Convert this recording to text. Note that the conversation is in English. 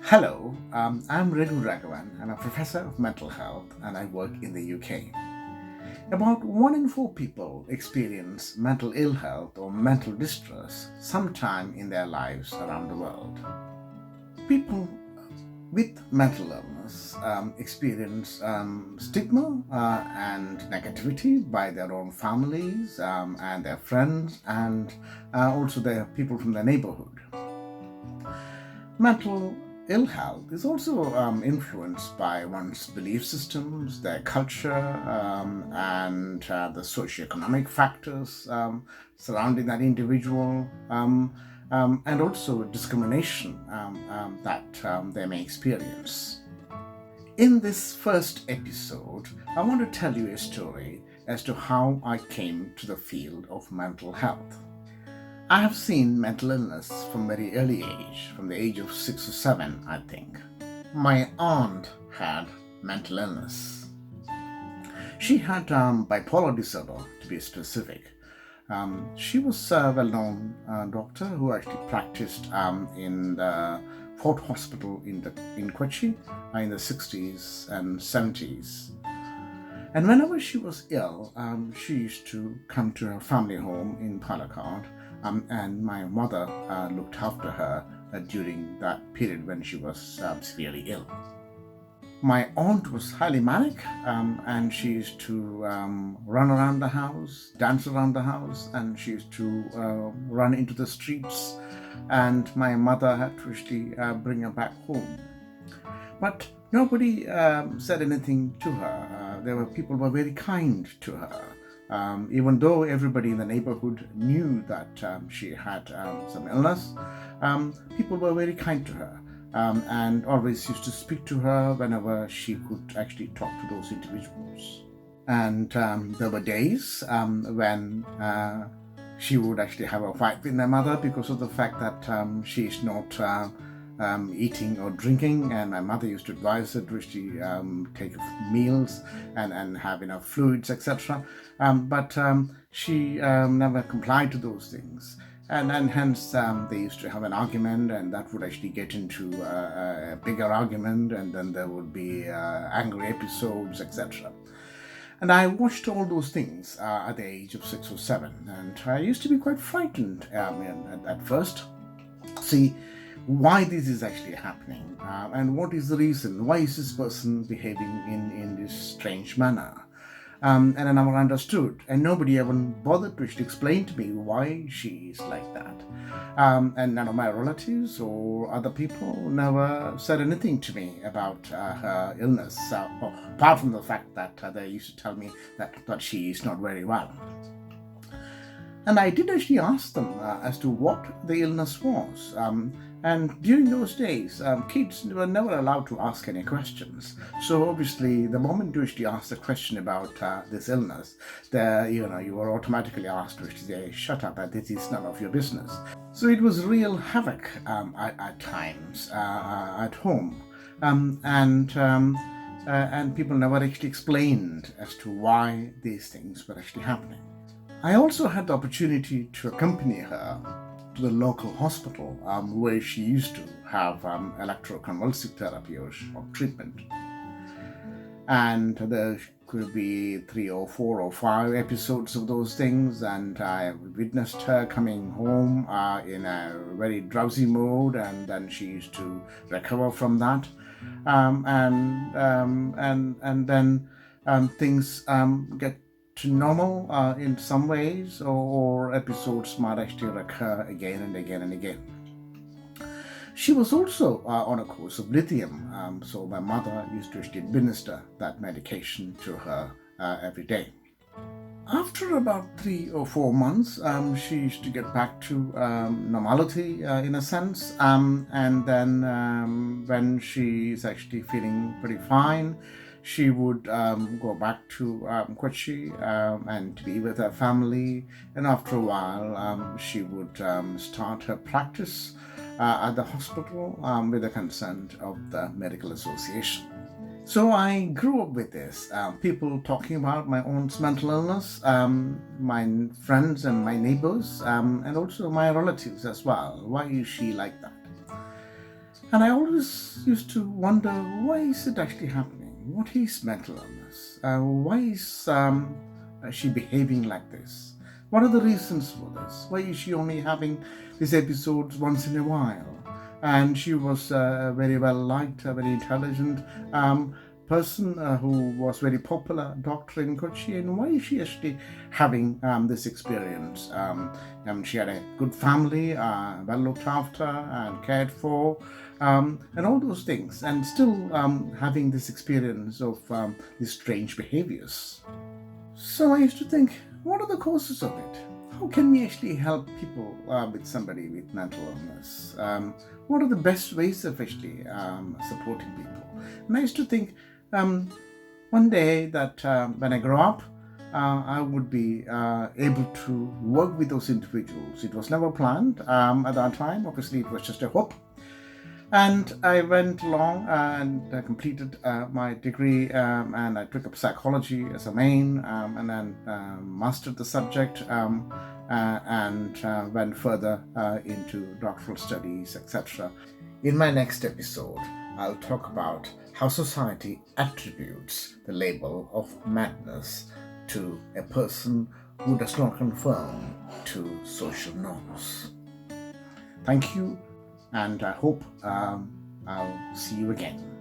Hello, I'm Raghu Raghavan. I'm a professor of mental health and I work in the UK. About 1 in 4 people experience mental ill health or mental distress sometime in their lives around the world. People with mental illness experience stigma and negativity by their own families and their friends and also the people from their neighborhood. Mental ill health is also influenced by one's belief systems, their culture, and the socioeconomic factors surrounding that individual, and also discrimination that they may experience. In this first episode, I want to tell you a story as to how I came to the field of mental health. I have seen mental illness from very early age, from the age of 6 or 7, I think. My aunt had mental illness. She had bipolar disorder, to be specific. She was a well-known doctor who actually practiced in the Fort Hospital in Kochi in the 60s and 70s. And whenever she was ill, she used to come to her family home in Palakkad, and my mother looked after her during that period when she was severely ill. My aunt was highly manic, and she used to run around the house, dance around the house, and she used to run into the streets, and my mother had to actually bring her back home. But nobody said anything to her. People were very kind to her. Even though everybody in the neighborhood knew that she had some illness, people were very kind to her and always used to speak to her whenever she could actually talk to those individuals. And there were days when she would actually have a fight with my mother because of the fact that she is not eating or drinking, and my mother used to advise her to actually take meals and have enough fluids, etc. But she never complied to those things. And hence they used to have an argument, and that would actually get into a bigger argument, and then there would be angry episodes, etc. And I watched all those things at the age of 6 or 7, and I used to be quite frightened at first. See why this is actually happening and what is the reason. Why is this person behaving in this strange manner? And I never understood, and nobody ever bothered to actually explain to me why she is like that. And none of my relatives or other people never said anything to me about her illness, apart from the fact that they used to tell me that she is not very well. And I did actually ask them as to what the illness was. And during those days, kids were never allowed to ask any questions. So obviously, the moment you actually asked a question about this illness, you were automatically asked to say, "Shut up! This is none of your business." So it was real havoc at times at home, and people never actually explained as to why these things were actually happening. I also had the opportunity to accompany her to the local hospital where she used to have electroconvulsive therapy or treatment. And there could be 3 or 4 or 5 episodes of those things, and I witnessed her coming home in a very drowsy mood, and then she used to recover from that. And then things get to normal in some ways, or episodes might actually recur again and again and again. She was also on a course of lithium, so my mother used to actually administer that medication to her every day. After about 3 or 4 months, she used to get back to normality in a sense, and then when she's actually feeling pretty fine, she would go back to Kochi and to be with her family. And after a while, she would start her practice at the hospital with the consent of the medical association. So I grew up with this, people talking about my own mental illness, my friends and my neighbors, and also my relatives as well. Why is she like that? And I always used to wonder, why is it actually happening? What is mental illness? Why is she behaving like this? What are the reasons for this? Why is she only having these episodes once in a while? And she was very well liked, a very intelligent person who was very popular doctor in Kochi. And why is she actually having this experience? She had a good family, well looked after and cared for, and all those things, and still having this experience of these strange behaviors. So I used to think, what are the causes of it? How can we actually help people with somebody with mental illness? What are the best ways of actually supporting people? And I used to think one day that when I grow up, I would be able to work with those individuals. It was never planned at that time. Obviously, it was just a hope. And I went along and completed my degree, and I took up psychology as a main, and then mastered the subject, and went further into doctoral studies, etc. In my next episode, I'll talk about how society attributes the label of madness to a person who does not conform to social norms. Thank you, and I hope I'll see you again.